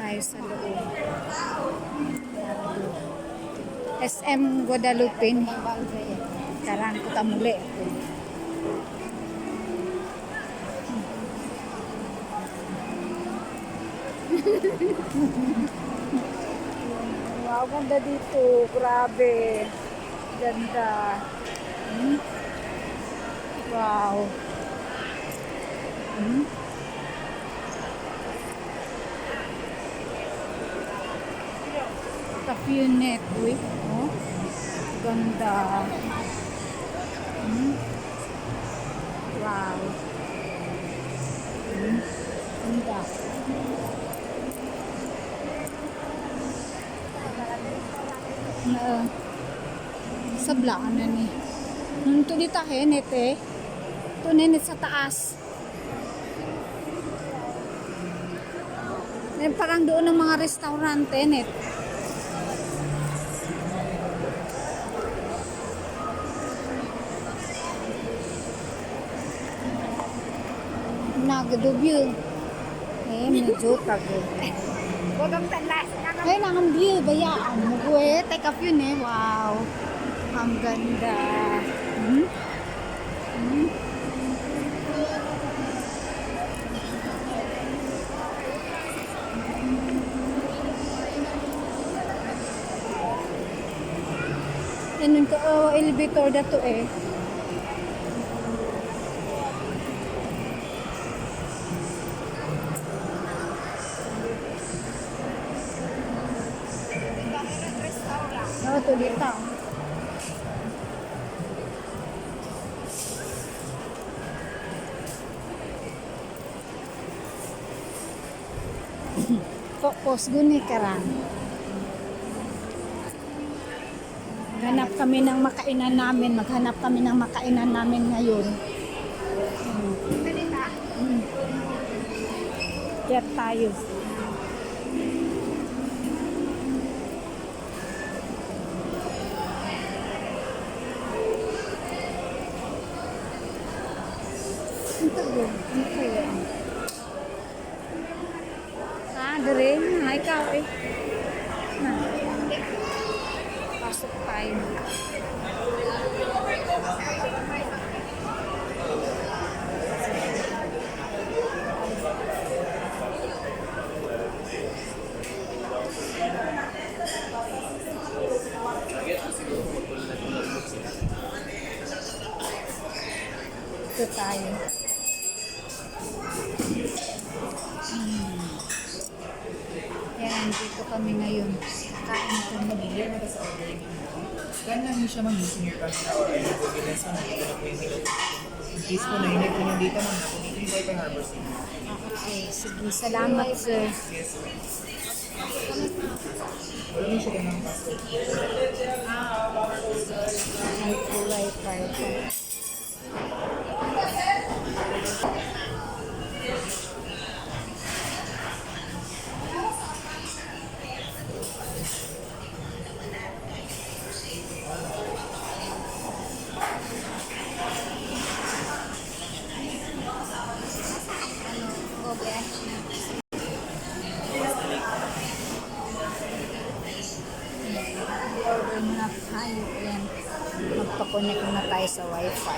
tayo sa loob. SM Guadalupe. Karang kita muli. Wow, ganda dito. Grabe. Ganda. Wow. Cafunet. Uy. Oh. Ganda. Wow. Ganda. Na sa blaan na ni. Nung ito dito henet eh. Ito nenet sa taas. Parang doon ng mga restaurante net. Nagadubyo. Medyo tago. Ay, nangambil. Bayaan mo gue. Take off yun eh. Wow. Ang ganda. Yan yung elevator na to eh. Ito dito. Focus guni karang. Maghanap kami ng makainan namin. Maghanap kami ng makainan namin ngayon. Kaya tayo. Dere, ikaw eh. Pasok tayo. Ito tayo. Yan, dito kami ngayon. Kain kami. Scan lang niyo siya mag-using your cash na or any evidence na nandito na po yung milk. In case po nahinag po yung data, ma'am, nakunin po yung Harbor City. Okay, sige. Salamat, sir. Yes, sir. Wala niyo siya ganang password. May kulay pa ito. Order muna tayo. Magpa-connect muna tayo sa wifi.